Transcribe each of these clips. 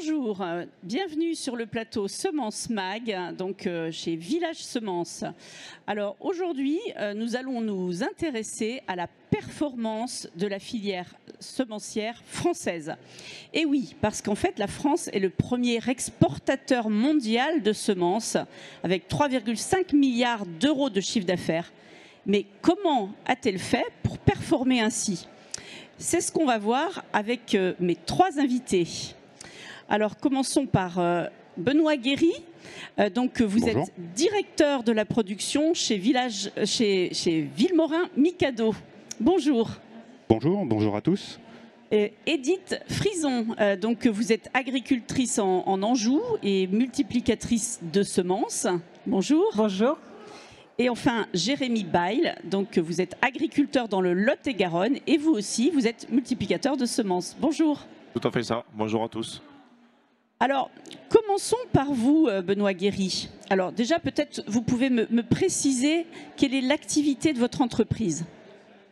Bonjour, bienvenue sur le plateau Semence Mag, donc chez Village Semences. Alors aujourd'hui, nous allons nous intéresser à la performance de la filière semencière française. Et oui, parce qu'en fait, la France est le premier exportateur mondial de semences, avec 3,5 milliards d'euros de chiffre d'affaires. Mais comment a-t-elle fait pour performer ainsi ? C'est ce qu'on va voir avec mes trois invités. Alors commençons par Benoît Guéry. Donc vous Bonjour. êtes directeur de la production chez Villemorin Mikado. Bonjour. Bonjour, bonjour à tous. Edith Frison, donc vous êtes agricultrice en Anjou et multiplicatrice de semences. Bonjour. Bonjour. Et enfin Jérémy Bail, donc vous êtes agriculteur dans le Lot-et-Garonne et vous aussi, vous êtes multiplicateur de semences. Bonjour. Tout à fait ça. Bonjour à tous. Alors, commençons par vous, Benoît Guéry. Alors déjà, peut-être vous pouvez me préciser quelle est l'activité de votre entreprise.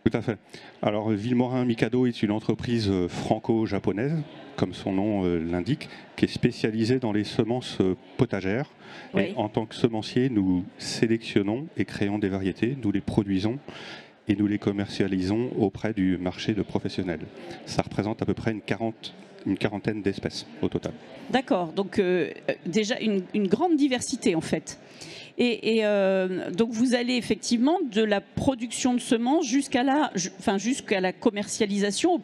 Tout à fait. Alors, Villemorin Mikado est une entreprise franco-japonaise, comme son nom l'indique, qui est spécialisée dans les semences potagères. Oui. Et en tant que semencier, nous sélectionnons et créons des variétés, nous les produisons et nous les commercialisons auprès du marché de professionnels. Ça représente à peu près une quarantaine d'espèces au total. D'accord, donc déjà une grande diversité en fait. Et donc vous allez effectivement de la production de semences jusqu'à la commercialisation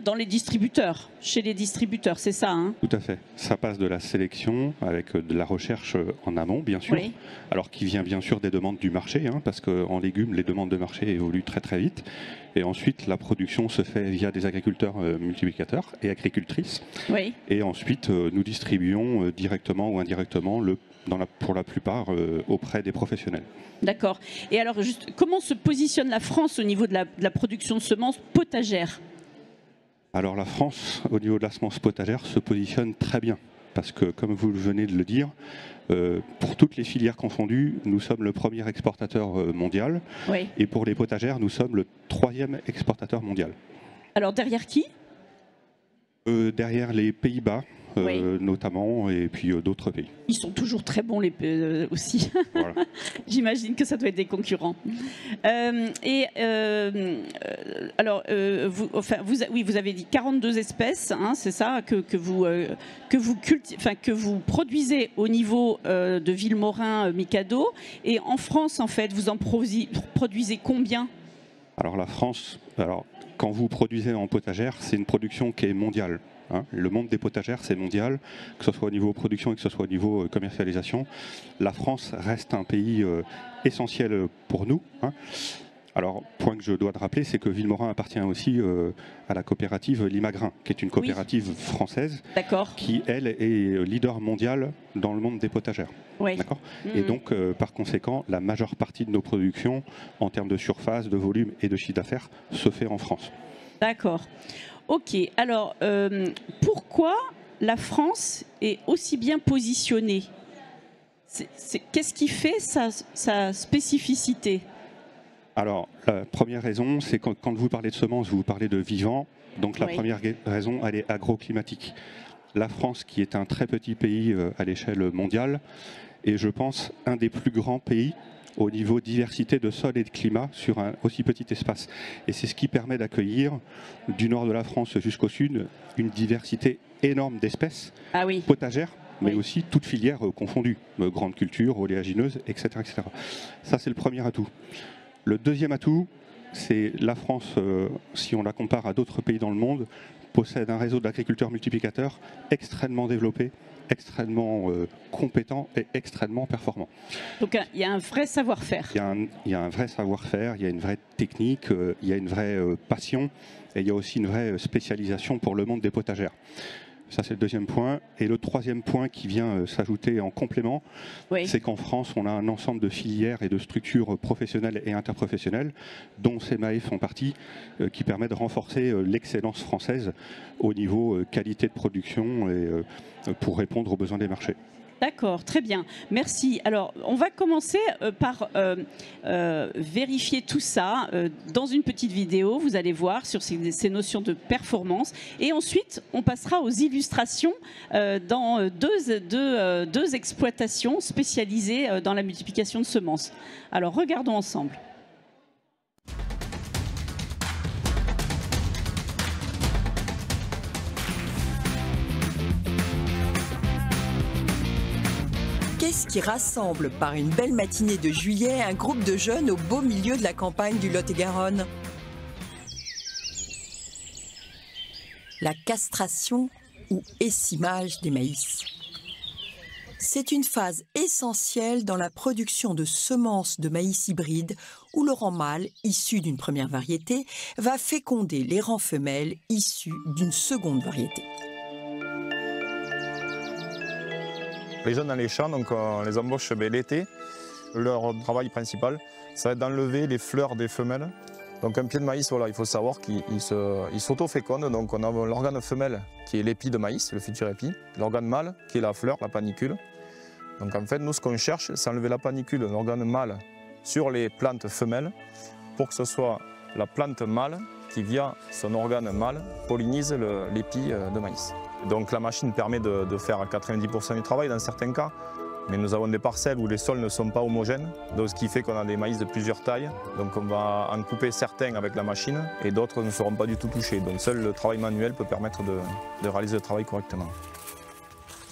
dans les distributeurs, chez les distributeurs, c'est ça hein? Tout à fait. Ça passe de la sélection avec de la recherche en amont, bien sûr. Oui. Alors qui vient bien sûr des demandes du marché, hein, parce qu'en légumes, les demandes de marché évoluent très très vite. Et ensuite, la production se fait via des agriculteurs multiplicateurs et agricultrices. Oui. Et ensuite, nous distribuons directement ou indirectement, pour la plupart, auprès des professionnels. D'accord. Et alors, juste, comment se positionne la France au niveau de la production de semences potagères ? Alors la France, au niveau de la semence potagère, se positionne très bien. Parce que, comme vous venez de le dire, pour toutes les filières confondues, nous sommes le premier exportateur mondial. Oui. Et pour les potagères, nous sommes le troisième exportateur mondial. Alors, derrière qui ? Derrière les Pays-Bas, Oui. notamment, et puis d'autres pays. Ils sont toujours très bons aussi. Voilà. J'imagine que ça doit être des concurrents. Vous avez dit 42 espèces, hein, c'est ça, que vous produisez au niveau de Villemorin Mikado. Et en France, en fait, vous en produisez combien ? Alors la France, quand vous produisez en potagère, c'est une production qui est mondiale. Hein. Le monde des potagères, c'est mondial, que ce soit au niveau production et que ce soit au niveau commercialisation. La France reste un pays essentiel pour nous. Hein. Alors, point que je dois te rappeler, c'est que Villemorin appartient aussi à la coopérative Limagrin, qui est une coopérative française, qui, elle, est leader mondial dans le monde des potagères. Oui. D'accord. Et donc, par conséquent, la majeure partie de nos productions, en termes de surface, de volume et de chiffre d'affaires, se fait en France. D'accord. Ok. Alors, pourquoi la France est aussi bien positionnée ? Qu'est-ce qui fait sa spécificité ? Alors, la première raison, c'est quand vous parlez de semences, vous parlez de vivants. Donc la première raison, elle est agroclimatique. La France, qui est un très petit pays à l'échelle mondiale, est, je pense, un des plus grands pays au niveau diversité de sol et de climat sur un aussi petit espace. Et c'est ce qui permet d'accueillir, du nord de la France jusqu'au sud, une diversité énorme d'espèces potagères, mais aussi toutes filières confondues, grandes cultures, oléagineuses, etc., etc. Ça, c'est le premier atout. Le deuxième atout, c'est la France, si on la compare à d'autres pays dans le monde, possède un réseau d'agriculteurs multiplicateurs extrêmement développé, extrêmement compétent et extrêmement performant. Donc il y a un vrai savoir-faire. Il y a un vrai savoir-faire, il y a une vraie technique, il y a une vraie passion et il y a aussi une vraie spécialisation pour le monde des potagères. Ça, c'est le deuxième point. Et le troisième point qui vient s'ajouter en complément, c'est qu'en France, on a un ensemble de filières et de structures professionnelles et interprofessionnelles, dont CEMAE font partie, qui permet de renforcer l'excellence française au niveau qualité de production et pour répondre aux besoins des marchés. D'accord, très bien, merci. Alors, on va commencer par vérifier tout ça dans une petite vidéo, vous allez voir, sur ces notions de performance. Et ensuite, on passera aux illustrations dans deux exploitations spécialisées dans la multiplication de semences. Alors, regardons ensemble. Qu'est-ce qui rassemble par une belle matinée de juillet un groupe de jeunes au beau milieu de la campagne du Lot-et-Garonne? La castration ou essimage des maïs. C'est une phase essentielle dans la production de semences de maïs hybrides où le rang mâle, issu d'une première variété, va féconder les rangs femelles issus d'une seconde variété. Les jeunes dans les champs, donc on les embauche l'été. Leur travail principal, ça va être d'enlever les fleurs des femelles. Donc un pied de maïs, voilà, il faut savoir qu'il s'auto-féconde. Donc on a l'organe femelle qui est l'épi de maïs, le futur épi. L'organe mâle qui est la fleur, la panicule. Donc en fait, nous ce qu'on cherche, c'est enlever la panicule, l'organe mâle, sur les plantes femelles pour que ce soit la plante mâle qui, via son organe mâle, pollinise l'épi de maïs. Donc la machine permet de faire 90% du travail dans certains cas, mais nous avons des parcelles où les sols ne sont pas homogènes, donc ce qui fait qu'on a des maïs de plusieurs tailles. Donc on va en couper certains avec la machine et d'autres ne seront pas du tout touchés. Donc seul le travail manuel peut permettre de réaliser le travail correctement.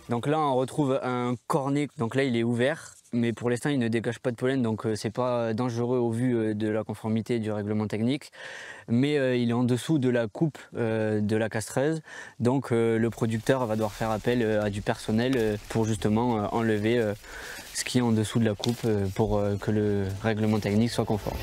Donc là on retrouve un cornet, donc là il est ouvert, mais pour l'instant il ne dégage pas de pollen, donc c'est pas dangereux au vu de la conformité du règlement technique. Mais il est en dessous de la coupe de la castreuse, donc le producteur va devoir faire appel à du personnel pour justement enlever ce qui est en dessous de la coupe pour que le règlement technique soit conforme.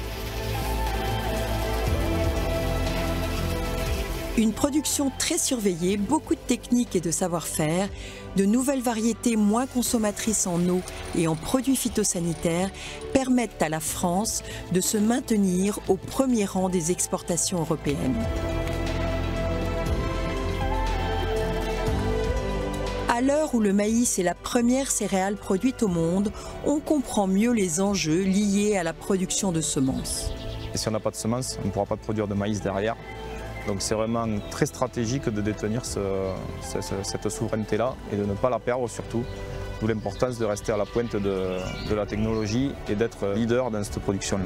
Une production très surveillée, beaucoup de techniques et de savoir-faire, de nouvelles variétés moins consommatrices en eau et en produits phytosanitaires permettent à la France de se maintenir au premier rang des exportations européennes. À l'heure où le maïs est la première céréale produite au monde, on comprend mieux les enjeux liés à la production de semences. Et si on n'a pas de semences, on ne pourra pas produire de maïs derrière. Donc c'est vraiment très stratégique de détenir cette souveraineté-là et de ne pas la perdre surtout. D'où l'importance de rester à la pointe de la technologie et d'être leader dans cette production-là.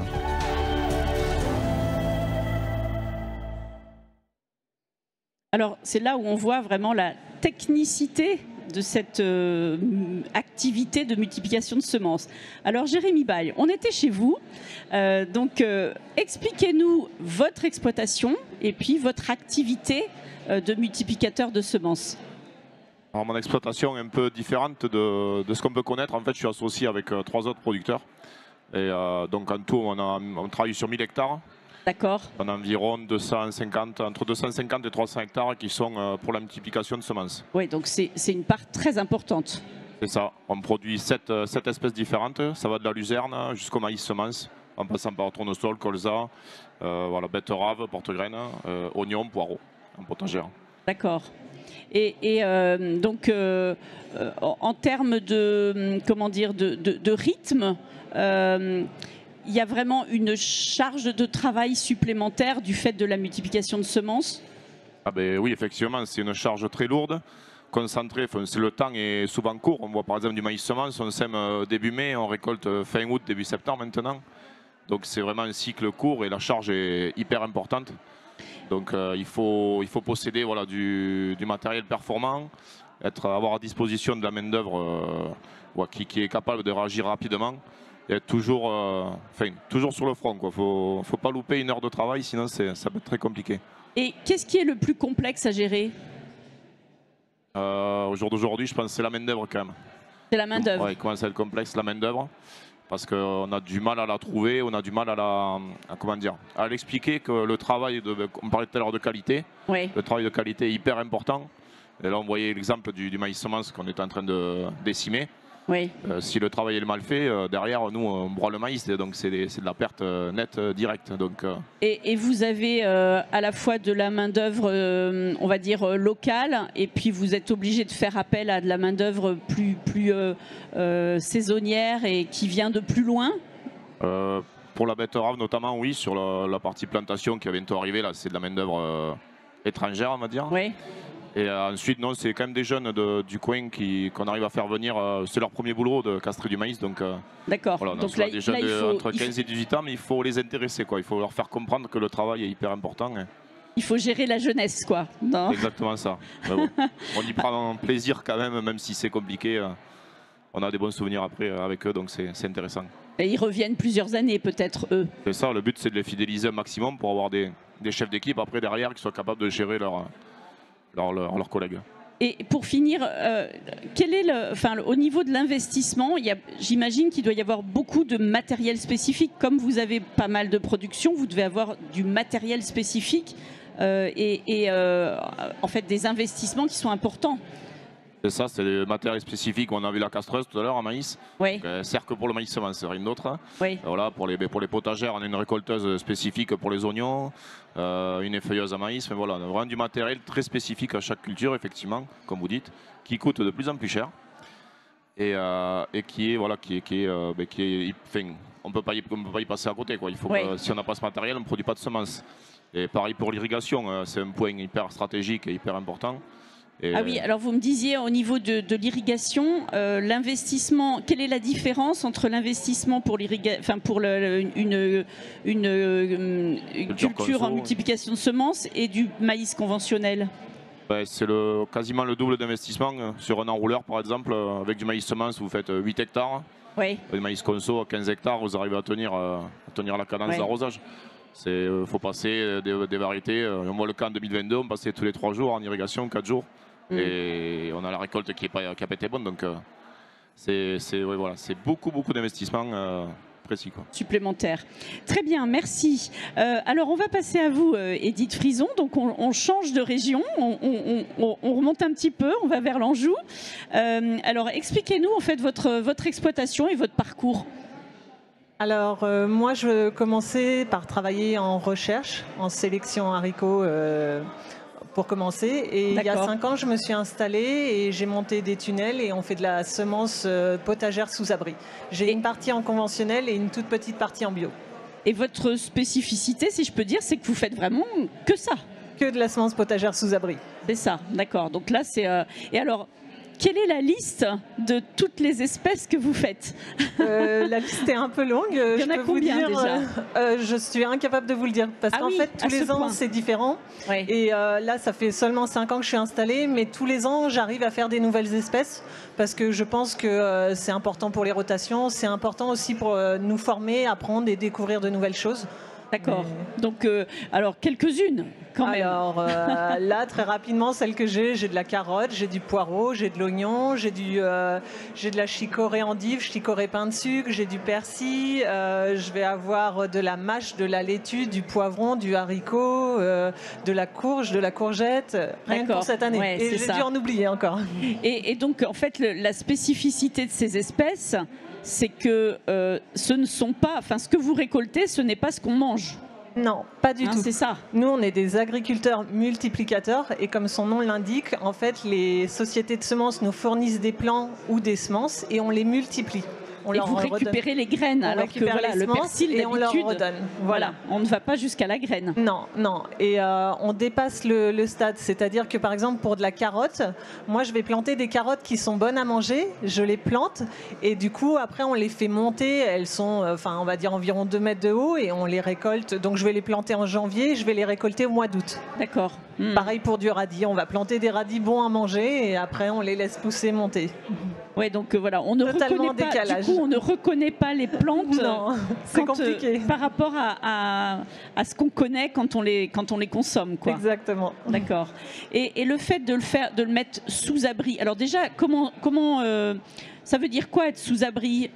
Alors c'est là où on voit vraiment la technicité de cette activité de multiplication de semences. Alors Jérémy Baille, on était chez vous, donc expliquez-nous votre exploitation et puis votre activité de multiplicateur de semences. Alors mon exploitation est un peu différente de ce qu'on peut connaître. En fait, je suis associé avec 3 autres producteurs. Et donc en tout, on travaille sur 1000 hectares. D'accord. On a environ entre 250 et 300 hectares qui sont pour la multiplication de semences. Oui, donc c'est une part très importante. C'est ça. On produit 7 espèces différentes. Ça va de la luzerne jusqu'au maïs semence, en passant par tournesol, colza, voilà, betterave, porte-graines, oignons, poireaux en potagère. D'accord. Et donc en termes de, comment dire, de rythme, il y a vraiment une charge de travail supplémentaire du fait de la multiplication de semences? Ah ben oui, effectivement, c'est une charge très lourde, concentrée. Le temps est souvent court. On voit par exemple du maïs semence, on sème début mai, on récolte fin août, début septembre maintenant. Donc c'est vraiment un cycle court et la charge est hyper importante. Donc il faut posséder, voilà, du matériel performant, avoir à disposition de la main-d'œuvre qui est capable de réagir rapidement. Et être toujours sur le front. Il ne faut pas louper une heure de travail, sinon ça peut être très compliqué. Et qu'est-ce qui est le plus complexe à gérer? Au jour d'aujourd'hui, je pense que c'est la main-d'œuvre quand même. C'est la main-d'œuvre. Oui, comment c'est le complexe, la main-d'œuvre. Parce qu'on a du mal à la trouver, on a du mal à l'expliquer que le travail, on parlait tout à l'heure de qualité, oui. Le travail de qualité est hyper important. Et là, on voyait l'exemple du maïs semence qu'on est en train de décimer. Oui. Si le travail est mal fait, derrière, nous, on broie le maïs, donc c'est de la perte nette directe. Donc, et vous avez à la fois de la main-d'œuvre, on va dire, locale, et puis vous êtes obligé de faire appel à de la main-d'œuvre plus saisonnière et qui vient de plus loin. Pour la betterave notamment, oui, sur la partie plantation qui va bientôt arriver, là, c'est de la main-d'œuvre étrangère, on va dire. Oui. Et ensuite, non, c'est quand même des jeunes du coin qu'on arrive à faire venir. C'est leur premier boulot de castrer du maïs. Donc, d'accord. Voilà, donc là, des jeunes entre 15 et 18 ans, mais il faut les intéresser, quoi. Il faut leur faire comprendre que le travail est hyper important. Il faut gérer la jeunesse, quoi. Non. Exactement ça. Bon, on y prend plaisir quand même si c'est compliqué. On a des bons souvenirs après avec eux, donc c'est intéressant. Et ils reviennent plusieurs années, peut-être, eux. C'est ça, le but, c'est de les fidéliser un maximum pour avoir des chefs d'équipe après derrière qui soient capables de gérer leurs collègues. Et pour finir, quel est au niveau de l'investissement, j'imagine qu'il doit y avoir beaucoup de matériel spécifique. Comme vous avez pas mal de production, vous devez avoir du matériel spécifique en fait des investissements qui sont importants. C'est ça, c'est le matériel spécifique. On a vu la castreuse tout à l'heure en maïs. Oui. Sert que pour le maïs semence, rien d'autre. Oui. Voilà, pour les potagères, on a une récolteuse spécifique pour les oignons, une effeuilleuse à maïs. Mais voilà, on a vraiment du matériel très spécifique à chaque culture, effectivement, comme vous dites, qui coûte de plus en plus cher et qui est, on peut pas y passer à côté, quoi. Il faut si on n'a pas ce matériel, on ne produit pas de semences. Et pareil pour l'irrigation, c'est un point hyper stratégique et hyper important. Ah oui, alors vous me disiez au niveau de l'irrigation, l'investissement, quelle est la différence entre l'investissement pour une culture en multiplication de semences et du maïs conventionnel? C'est quasiment le double d'investissement. Sur un enrouleur par exemple, avec du maïs semence, vous faites 8 hectares. Oui. Le maïs conso à 15 hectares, vous arrivez à tenir la cadence d'arrosage. Il faut passer des variétés. On voit le cas en 2022, on passait tous les 3 jours en irrigation, 4 jours. Et on a la récolte qui a pas été bonne, donc c'est beaucoup d'investissements précis, quoi. Supplémentaires. Très bien, merci. Alors on va passer à vous, Edith Frison. Donc on change de région, on remonte un petit peu, on va vers l'Anjou. Alors expliquez-nous en fait votre exploitation et votre parcours. Alors moi je commençais par travailler en recherche, en sélection haricots pour commencer. Et il y a 5 ans, je me suis installée et j'ai monté des tunnels et on fait de la semence potagère sous abri. J'ai une partie en conventionnel et une toute petite partie en bio. Et votre spécificité, si je peux dire, c'est que vous faites vraiment que ça? Que de la semence potagère sous abri. C'est ça, d'accord. Donc là, c'est... Et alors, quelle est la liste de toutes les espèces que vous faites? La liste est un peu longue. Il y en a combien déjà? Je suis incapable de vous le dire parce qu'en fait tous les ans c'est différent. Ouais. Et là ça fait seulement 5 ans que je suis installée, mais tous les ans j'arrive à faire des nouvelles espèces parce que je pense que c'est important pour les rotations, c'est important aussi pour nous former, apprendre et découvrir de nouvelles choses. D'accord. Donc, alors, quelques-unes, quand même. Alors, là, très rapidement, celles que j'ai de la carotte, j'ai du poireau, j'ai de l'oignon, j'ai de la chicorée endive, chicorée pain de sucre, j'ai du persil, je vais avoir de la mâche, de la laitue, du poivron, du haricot, de la courge, de la courgette, rien que pour cette année. Ouais, et j'ai dû en oublier encore. Et donc, en fait, la spécificité de ces espèces, c'est que ce ne sont pas, enfin, ce que vous récoltez, ce n'est pas ce qu'on mange. Non, pas du tout. C'est ça. Nous, on est des agriculteurs multiplicateurs et comme son nom l'indique, en fait, les sociétés de semences nous fournissent des plants ou des semences et on les multiplie. Et vous récupérez les graines, alors que voilà, le persil et on leur redonne. Voilà, on ne va pas jusqu'à la graine. Non, non. Et on dépasse le stade. C'est-à-dire que par exemple pour de la carotte, moi je vais planter des carottes qui sont bonnes à manger, je les plante et du coup après on les fait monter. Elles sont, on va dire environ 2 mètres de haut et on les récolte. Donc je vais les planter en janvier, je vais les récolter au mois d'août. D'accord. Pareil pour du radis, on va planter des radis bons à manger et après on les laisse pousser, monter. Ouais, donc voilà, on ne reconnaît pas. Du coup, on ne reconnaît pas les plantes. Non, c'est compliqué. Par rapport à ce qu'on connaît quand on les consomme, quoi. Exactement. D'accord. Et le fait de le mettre sous abri. Alors déjà, comment ça veut dire quoi être sous abri?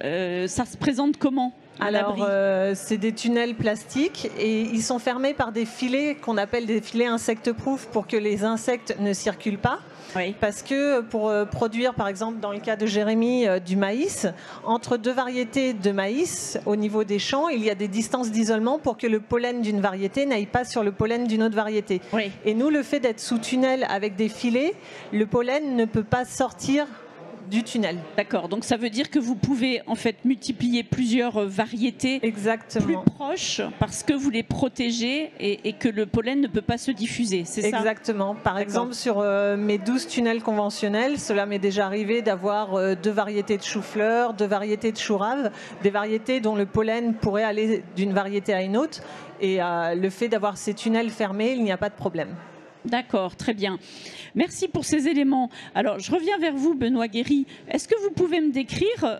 Ça se présente comment? Alors, c'est des tunnels plastiques et ils sont fermés par des filets qu'on appelle des filets insectes-proof pour que les insectes ne circulent pas. Oui. Parce que pour produire, par exemple, dans le cas de Jérémy, du maïs, entre deux variétés de maïs, au niveau des champs, il y a des distances d'isolement pour que le pollen d'une variété n'aille pas sur le pollen d'une autre variété. Oui. Et nous, le fait d'être sous tunnel avec des filets, le pollen ne peut pas sortir du tunnel. D'accord, donc ça veut dire que vous pouvez en fait multiplier plusieurs variétés Exactement. plus proches parce que vous les protégez et que le pollen ne peut pas se diffuser, c'est ça? Exactement. Par exemple, sur mes 12 tunnels conventionnels, cela m'est déjà arrivé d'avoir 2 variétés de chou-fleur, 2 variétés de chou-rave, des variétés dont le pollen pourrait aller d'une variété à une autre. Et le fait d'avoir ces tunnels fermés, il n'y a pas de problème. D'accord, très bien. Merci pour ces éléments. Alors, je reviens vers vous, Benoît Guéry. Est-ce que vous pouvez me décrire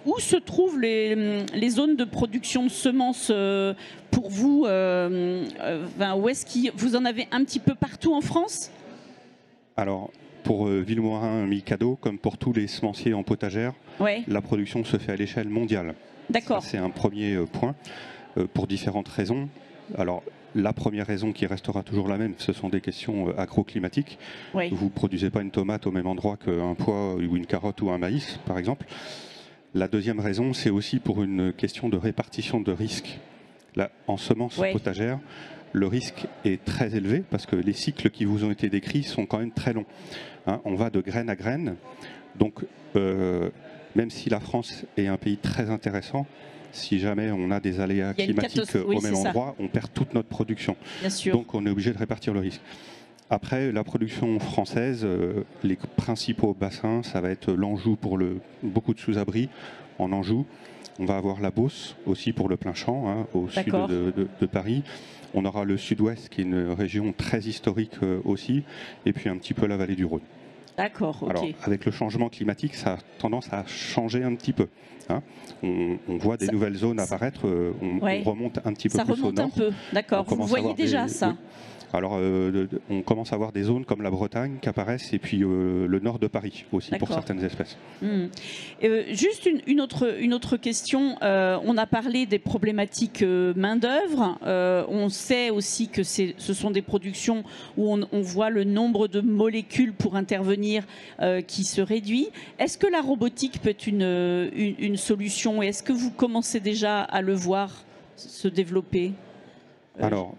où se trouvent les zones de production de semences pour vous où est-ce vous en avez un petit peu partout en France? Alors, pour Villemorin, Mikado, comme pour tous les semenciers en potagère, ouais. La production se fait à l'échelle mondiale. D'accord. C'est un premier point, pour différentes raisons. Alors, la première raison qui restera toujours la même, ce sont des questions agroclimatiques. Oui. Vous ne produisez pas une tomate au même endroit qu'un pois ou une carotte ou un maïs, par exemple. La deuxième raison, c'est aussi pour une question de répartition de risques. Là, en semences potagères, le risque est très élevé parce que les cycles qui vous ont été décrits sont quand même très longs. Hein, on va de graine à graine. Donc, même si la France est un pays très intéressant, si jamais on a des aléas climatiques au même endroit, on perd toute notre production. Bien sûr. Donc on est obligé de répartir le risque. Après, la production française, les principaux bassins, ça va être l'Anjou pour beaucoup de sous-abris. En Anjou, on va avoir la Beauce aussi pour le plein champ, hein, au sud de Paris. On aura le sud-ouest qui est une région très historique aussi, et puis un petit peu la vallée du Rhône. D'accord, ok. Alors, avec le changement climatique, ça a tendance à changer un petit peu. Hein. On voit des nouvelles zones apparaître, on remonte un petit peu plus au nord. Ça remonte un peu, d'accord. Vous voyez déjà ça? Oui. Alors, on commence à avoir des zones comme la Bretagne qui apparaissent et puis le nord de Paris aussi pour certaines espèces. Juste une autre question. On a parlé des problématiques main-d'œuvre. On sait aussi que ce sont des productions où on voit le nombre de molécules pour intervenir qui se réduit. Est-ce que la robotique peut être une solution et est-ce que vous commencez déjà à le voir se développer? Alors,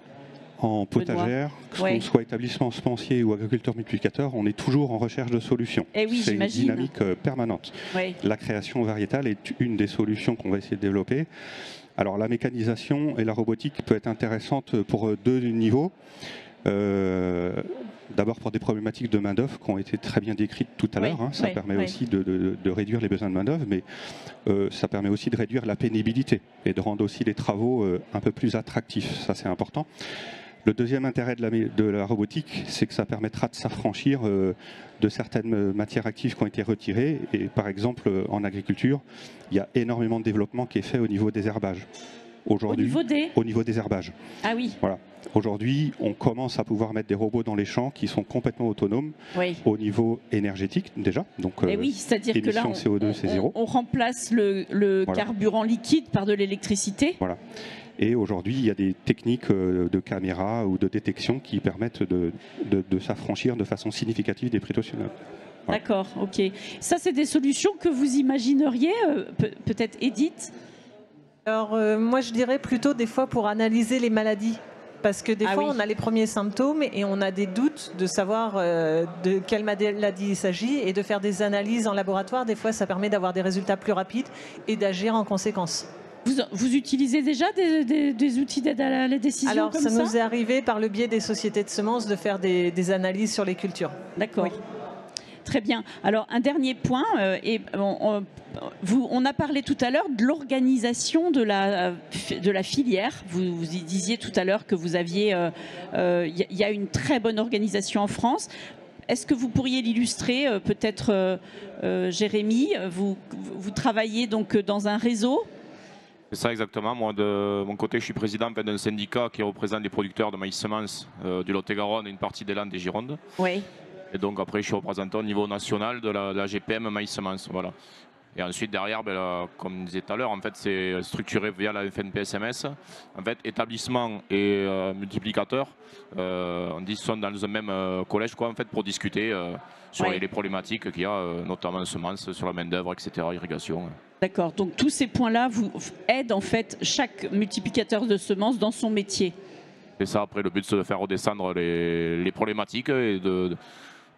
en potagère, qu'on soit établissement semencier ou agriculteur multiplicateur, on est toujours en recherche de solutions. Oui, c'est une dynamique permanente. La création variétale est une des solutions qu'on va essayer de développer. Alors la mécanisation et la robotique peut être intéressante pour 2 niveaux. D'abord pour des problématiques de main-d'œuvre qui ont été très bien décrites tout à l'heure. Ça permet aussi de réduire les besoins de main-d'œuvre, mais ça permet aussi de réduire la pénibilité et de rendre aussi les travaux un peu plus attractifs. Ça, c'est important. Le deuxième intérêt de la robotique, c'est que ça permettra de s'affranchir de certaines matières actives qui ont été retirées. Et par exemple, en agriculture, il y a énormément de développement qui est fait au niveau des herbages. Aujourd'hui, au niveau des herbages. Ah oui. Voilà. Aujourd'hui, on commence à pouvoir mettre des robots dans les champs qui sont complètement autonomes au niveau énergétique déjà. Donc, oui, c'est-à-dire que là, CO2, c'est zéro. On remplace le carburant liquide par de l'électricité. Voilà. Et aujourd'hui, il y a des techniques de caméra ou de détection qui permettent de s'affranchir de façon significative des prétentionnels. Voilà. D'accord, ok. Ça, c'est des solutions que vous imagineriez, peut-être Edith? Alors, moi, je dirais plutôt des fois pour analyser les maladies. Parce que des fois, on a les premiers symptômes et on a des doutes de savoir de quelle maladie il s'agit. Et de faire des analyses en laboratoire, des fois, ça permet d'avoir des résultats plus rapides et d'agir en conséquence. Vous utilisez déjà des outils d'aide à la décision Alors, comme ça? Ça nous est arrivé par le biais des sociétés de semences de faire des analyses sur les cultures. D'accord. Oui. Très bien. Alors, un dernier point. On a parlé tout à l'heure de l'organisation de la filière. Vous disiez tout à l'heure que vous aviez... Il y a une très bonne organisation en France. Est-ce que vous pourriez l'illustrer, peut-être, Jérémy? Vous travaillez donc dans un réseau? C'est ça exactement. Moi, de mon côté, je suis président d'un syndicat qui représente les producteurs de maïs semences du Lot-et-Garonne et une partie des Landes et Gironde. Oui. Et donc après, je suis représentant au niveau national de la GPM maïs semences. Voilà. Et ensuite, derrière, comme on disait tout à l'heure, en fait, c'est structuré via la FNPSMS. En fait, établissement et multiplicateur, on dit sont dans un même collège, quoi, en fait, pour discuter sur les problématiques qu'il y a, notamment semences, sur la main-d'œuvre, etc., irrigation. D'accord. Donc tous ces points-là vous aident en fait chaque multiplicateur de semences dans son métier. Et ça, après, le but, c'est de faire redescendre les problématiques et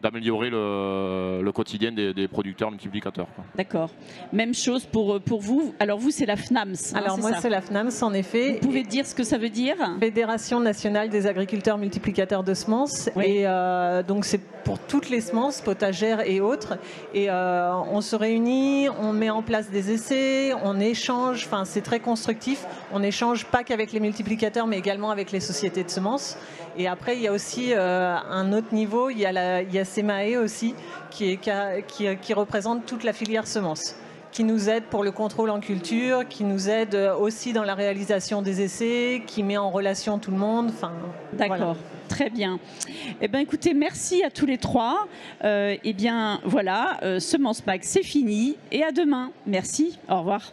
d'améliorer le quotidien des producteurs multiplicateurs. D'accord. Même chose pour vous. Alors vous, c'est la FNAMS. Alors moi, c'est la FNAMS, en effet. Vous pouvez dire ce que ça veut dire? Fédération nationale des agriculteurs multiplicateurs de semences. Oui. Et donc c'est pour toutes les semences, potagères et autres. Et on se réunit, on met en place des essais, on échange. Enfin, c'est très constructif. On échange pas qu'avec les multiplicateurs, mais également avec les sociétés de semences. Et après, il y a aussi un autre niveau. Il y a SEMAE aussi, qui représente toute la filière semences, qui nous aide pour le contrôle en culture, qui nous aide aussi dans la réalisation des essais, qui met en relation tout le monde. Enfin, d'accord, voilà. Très bien. Eh bien, écoutez, merci à tous les trois. Eh bien, voilà, Semence Mag, c'est fini. Et à demain. Merci. Au revoir.